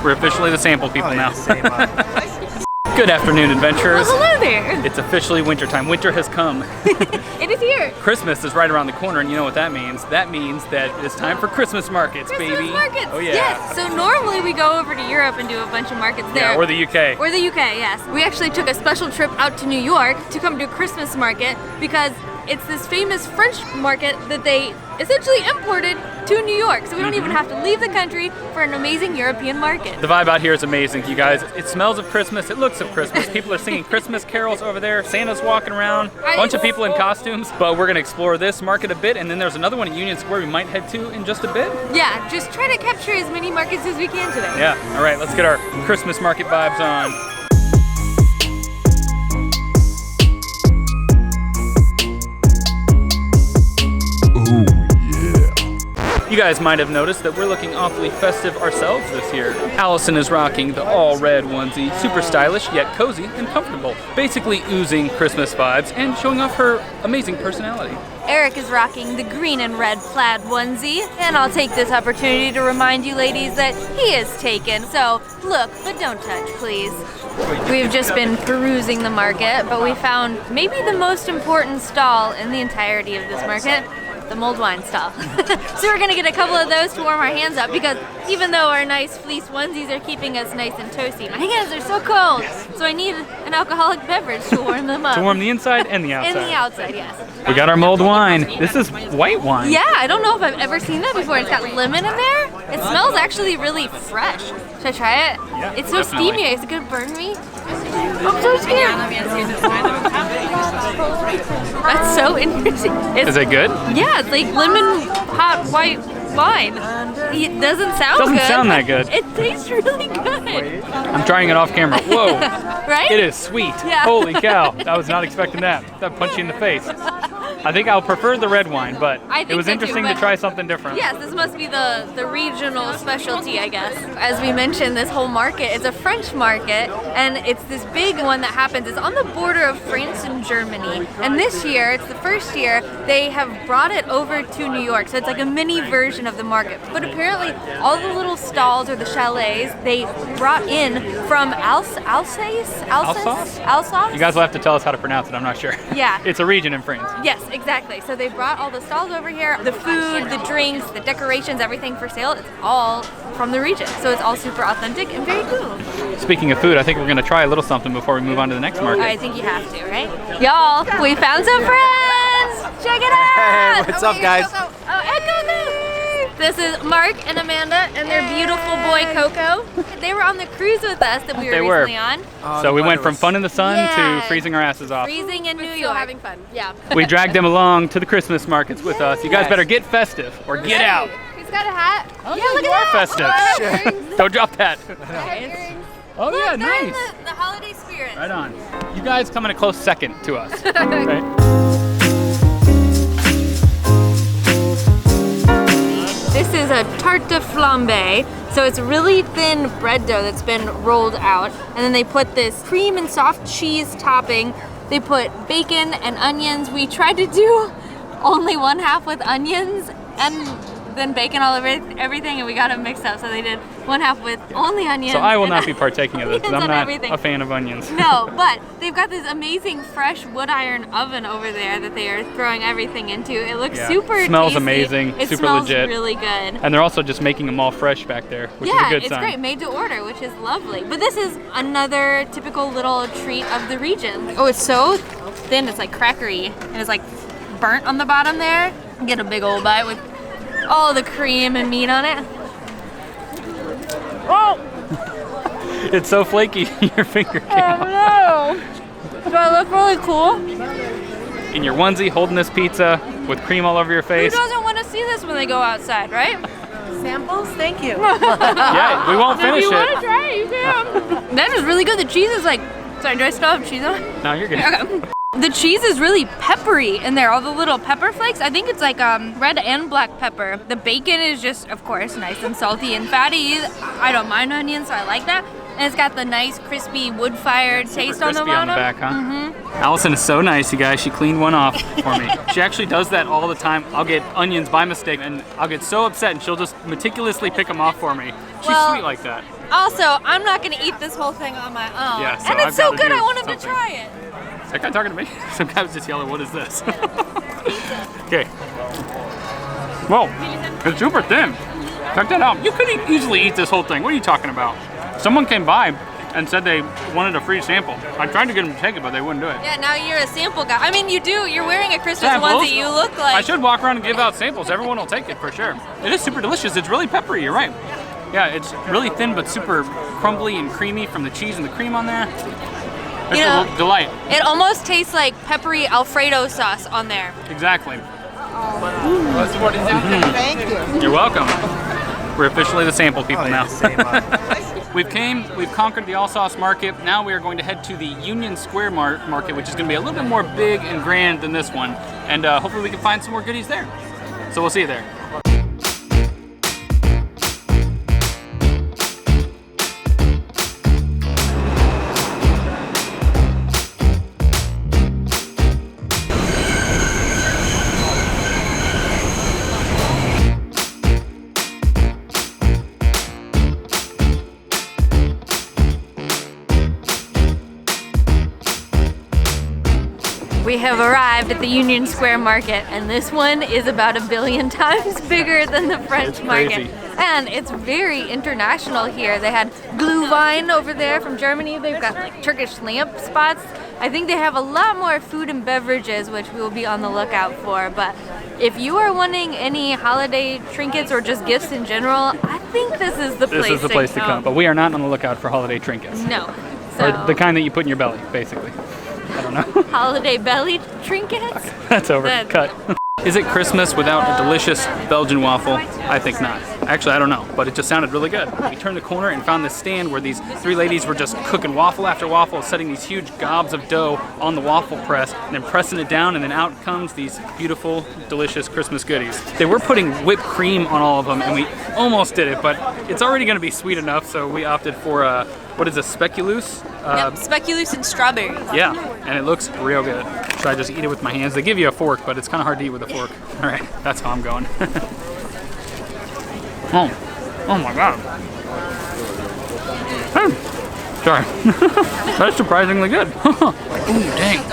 We're officially the sample people now. Same, Good afternoon, adventurers. Well, hello there. It's officially wintertime. Winter has come. It is here. Christmas is right around the corner, and you know what that means. That means that it's time for Christmas markets, Christmas baby. markets. Oh, yeah. Yes. So normally we go over to Europe and do a bunch of markets there. Yeah, or the UK. Or the UK, yes. We actually took a special trip out to New York to come to a Christmas market because it's this famous French market that they essentially imported to New York. So we don't even have to leave the country for an amazing European market. The vibe out here is amazing, you guys. It smells of Christmas. It looks of Christmas. People are singing Christmas carols over there. Santa's walking around. A bunch of people in costumes. But we're going to explore this market a bit. And then there's another one at Union Square we might head to in just a bit. Yeah, just try to capture as many markets as we can today. Yeah. All right, let's get our Christmas market vibes on. You guys might have noticed that we're looking awfully festive ourselves this year. Allison is rocking the all-red onesie, super stylish yet cozy and comfortable, basically oozing Christmas vibes and showing off her amazing personality. Eric is rocking the green and red plaid onesie, and I'll take this opportunity to remind you ladies that he is taken. So look, but don't touch, please. We've just been perusing the market, but we found maybe the most important stall in the entirety of this market. The mulled wine stall. So we're gonna get a couple of those to warm our hands up because even though our nice fleece onesies are keeping us nice and toasty, my hands are so cold. So I need an alcoholic beverage to warm them up. To warm the inside and the outside. And the outside, yes. We got our mulled wine. This is white wine. Yeah, I don't know if I've ever seen that before. It's got lemon in there. It smells actually really fresh. Should I try it? Yeah, it's so definitely. steamy. Is it gonna burn me? I'm so scared. That's so interesting. Is it good? Yeah, it's like lemon hot white wine. It doesn't sound good. Doesn't sound that good. It tastes really good. I'm trying it off camera. Whoa. Right? It is sweet. Yeah. Holy cow. I was not expecting that. That punched you in the face. I think I'll prefer the red wine, but it was interesting to try something different. Yes, this must be the regional specialty, I guess. As we mentioned, this whole market is a French market, and it's this big one that happens. It's on the border of France and Germany. And this year, it's the first year, they have brought it over to New York. So it's like a mini version of the market. But apparently, all the little stalls or the chalets, they brought in from Alsace? You guys will have to tell us how to pronounce it, I'm not sure. Yeah. It's a region in France. Yes, exactly. So they brought all the stalls over here, the food, the drinks, the decorations, everything for sale. It's all from the region. So it's all super authentic and very cool. Speaking of food, I think we're going to try a little something before we move on to the next market. I think you have to, right? Y'all, we found some friends! Check it out! Hey, what's up, guys? Coco. Oh, and Coco! This is Mark and Amanda and their beautiful boy, Coco. They were on the cruise with us that we were recently on. So we went from fun in the sun to freezing our asses off. Freezing in New York. Having fun. Yeah. We dragged them along to the Christmas markets with us. You guys better get festive or get out. He's got a hat. Oh, yeah, yeah, look you at are that. festive. Don't drop that. Oh, Look, yeah, they're in nice. the holiday spirit. Right on. You guys come in a close second to us. Right? This is a tarte de flambe. So it's really thin bread dough that's been rolled out. And then they put this cream and soft cheese topping. They put bacon and onions. We tried to do only one half with onions and then bacon all over everything, and we got them mixed up. So they did one half with only onions. So I will not be partaking of this because I'm not everything. a fan of onions. No, but they've got this amazing fresh wood iron oven over there that they are throwing everything into. It looks super Smells tasty. amazing, It super smells legit. really good. And they're also just making them all fresh back there, which is a good sign. Yeah, it's great. Made to order, which is lovely. But this is another typical little treat of the region. Oh, it's so thin. It's like crackery. And it's like burnt on the bottom there. Get a big old bite with all the cream and meat on it. Oh! It's so flaky, your finger came off. No! Do I look really cool? In your onesie, holding this pizza with cream all over your Who face. doesn't want to see this when they go outside, right? Samples? Thank you. Yeah, we won't finish If you want to it. try it, you can. That is really good. The cheese is like... Sorry, do I still have cheese on it? No, you're good. Okay. The cheese is really peppery in there, all the little pepper flakes. I think it's like red and black pepper. The bacon is just, of course, nice and salty and fatty. I don't mind onions, so I like that. And it's got the nice crispy wood-fired taste on the Crispy bottom. on the back, huh? Allison is so nice, you guys. She cleaned one off for me. She actually does that all the time. I'll get onions by mistake, and I'll get so upset, and she'll just meticulously pick them off for me. She's sweet like that. Also, I'm not going to eat this whole thing on my own. Yeah, so and it's I've so gotta good, do I wanted to something. try it. Is that guy talking to me? Some guy was just yelling, what is this? Okay. Whoa, it's super thin. Check that out. You could easily eat this whole thing. What are you talking about? Someone came by and said they wanted a free sample. I tried to get them to take it, but they wouldn't do it. Yeah, now you're a sample guy. I mean, you do. You're wearing a Christmas Samples? onesie. You look like... I should walk around and give out samples. Everyone will take it for sure. It is super delicious. It's really peppery, you're right. Yeah, it's really thin but super crumbly and creamy from the cheese and the cream on there. It's a delight. It almost tastes like peppery Alfredo sauce on there. Exactly. Thank you. You're welcome. We're officially the sample people now. We've conquered the All Sauce Market. Now we are going to head to the Union Square Market, which is going to be a little bit more big and grand than this one. And hopefully we can find some more goodies there. So we'll see you there. We have arrived at the Union Square Market, and this one is about 1 billion times bigger than the French market. crazy. And it's very international here. They had Glühwein over there from Germany. They've got like Turkish lamp spots. I think they have a lot more food and beverages, which we will be on the lookout for. But if you are wanting any holiday trinkets or just gifts in general, I think this is the place This is the place to come. But we are not on the lookout for holiday trinkets. No. Or So, the kind that you put in your belly, basically. I don't know. holiday belly trinkets? That's over. Cut. Is it Christmas without a delicious Belgian waffle? I think not. Actually, I don't know, but it just sounded really good. We turned the corner and found this stand where these 3 ladies were just cooking waffle after waffle, setting these huge gobs of dough on the waffle press, and then pressing it down, and then out comes these beautiful, delicious Christmas goodies. They were putting whipped cream on all of them, and we almost did it, but it's already going to be sweet enough, so we opted for, what is this, speculoos? Yep, speculoos and strawberries. Yeah, and it looks real good. Should I just eat it with my hands? They give you a fork, but it's kind of hard to eat with a fork. All right, that's how I'm going. Oh my God. Sorry. That's surprisingly good. Ooh, dang.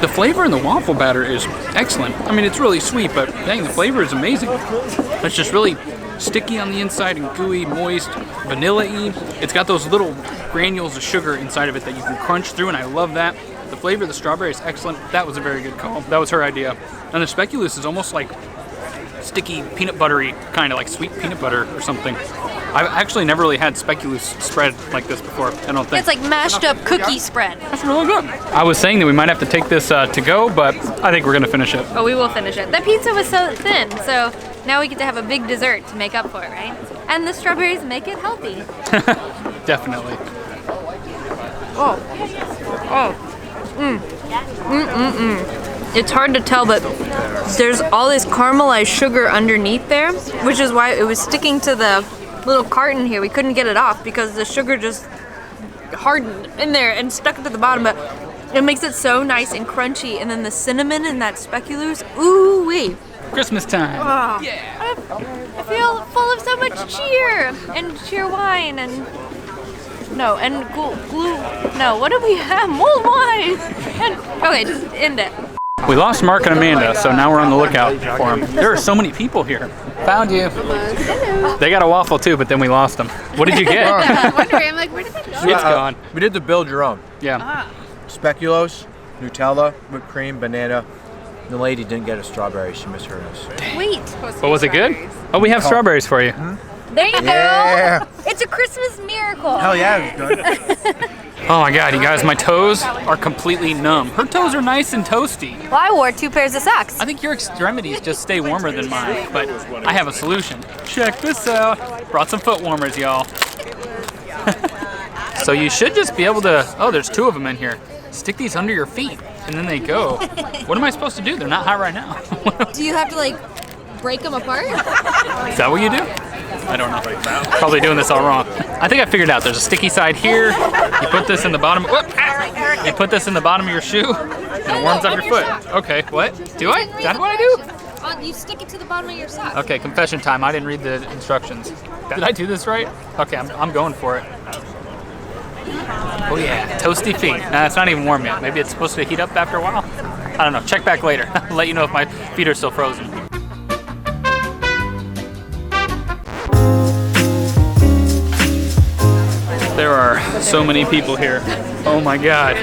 The flavor in the waffle batter is excellent. I mean, it's really sweet, but dang, the flavor is amazing. It's just really sticky on the inside and gooey, moist, vanilla-y. It's got those little granules of sugar inside of it that you can crunch through, and I love that. The flavor of the strawberry is excellent. That was a very good call. That was her idea. And the speculoos is almost like sticky, peanut buttery, kind of like sweet peanut butter or something. I've actually never really had speculoos spread like this before, I don't think. It's like mashed up cookie spread. That's really good. I was saying that we might have to take this to go, but I think we're gonna finish it. But we will finish it. The pizza was so thin, so now we get to have a big dessert to make up for it, right? And the strawberries make it healthy. Definitely. It's hard to tell, but there's all this caramelized sugar underneath there, which is why it was sticking to the little carton here. We couldn't get it off because the sugar just hardened in there and stuck to the bottom, but it makes it so nice and crunchy. And then the cinnamon and that speculoos, ooh-wee. Christmas time. Oh, yeah. I feel full of so much cheer and cheer wine and what do we have? Mulled wine. Okay, just end it. We lost Mark and Amanda, so now we're on the lookout for them. There are so many people here. Found you. Hello. They got a waffle too, but then we lost them. What did you get? I'm wondering, I'm like, where did they go? It's gone. We did the build your own. Yeah. Speculoos, Nutella, whipped cream, banana. The lady didn't get a strawberry. She misheard us. Wait. But was it good? Oh, we have strawberries for you. There you Yeah. go. It's a Christmas miracle. Hell yeah, it was good. Oh my God, you guys, my toes are completely numb. Her toes are nice and toasty. Well, I wore 2 pairs of socks. I think your extremities just stay warmer than mine, but I have a solution. Check this out. Brought some foot warmers, y'all. So you should just be able to, oh, there's 2 of them in here. Stick these under your feet, and then they go. What am I supposed to do? They're not hot right now. Do you have to like break them apart? Is that what you do? I don't know. Probably doing this all wrong. I think I figured it out. There's a sticky side here. You put this in the bottom. Whoop, you put this in the bottom of your shoe, and it warms up your foot. Okay, what? Do I? Is that what I do? You stick it to the bottom of your sock. Okay, confession time. I didn't read the instructions. Did I do this right? Okay, I'm going for it. Oh yeah, toasty feet. Nah, it's not even warm yet. Maybe it's supposed to heat up after a while. I don't know. Check back later. I'll let you know if my feet are still frozen. There are so many people here. Oh my god.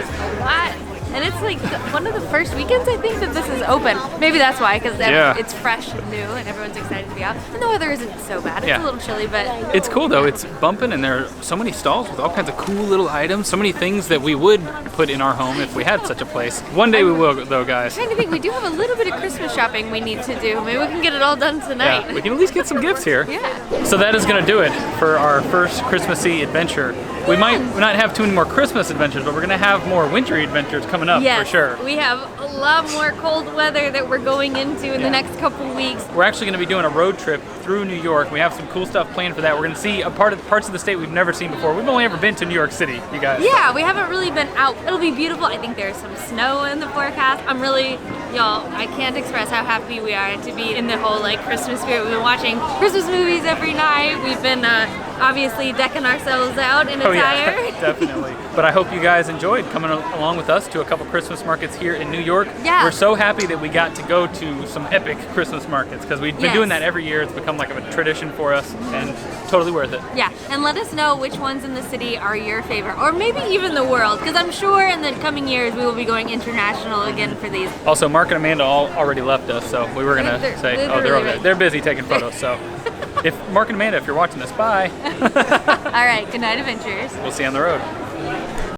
And it's like one of the first weekends I think that this is open. Maybe that's why, because it's fresh and new and everyone's excited to be out. And the weather isn't so bad. It's a little chilly, but... It's cool though. It's bumping and there are so many stalls with all kinds of cool little items. So many things that we would put in our home if we had such a place. One day we will though, guys. I'm trying to think, we do have a little bit of Christmas shopping we need to do. Maybe we can get it all done tonight. Yeah, we can at least get some gifts here. Yeah. So that is going to do it for our first Christmassy adventure. We might not have too many more Christmas adventures, but we're going to have more wintry adventures coming up for sure. We have a lot more cold weather that we're going into in the next couple weeks. We're actually going to be doing a road trip through New York. We have some cool stuff planned for that. We're going to see parts of the state we've never seen before. We've only ever been to New York City, you guys. Yeah, we haven't really been out. It'll be beautiful. I think there's some snow in the forecast. I'm really, y'all, I can't express how happy we are to be in the whole like Christmas spirit. We've been watching Christmas movies every night. We've been obviously decking ourselves out in attire. Yeah, definitely. But I hope you guys enjoyed coming along with us to a couple Christmas markets here in New York. Yeah. We're so happy that we got to go to some epic Christmas markets because we've been doing that every year. It's become like a tradition for us and totally worth it. Yeah, and let us know which ones in the city are your favorite, or maybe even the world, because I'm sure in the coming years we will be going international again for these. Also, Mark and Amanda already left us, so we were gonna say, oh, they're over there. They're busy taking photos, so. If Mark and Amanda, if you're watching this, bye. All right, good night, adventurers. We'll see you on the road.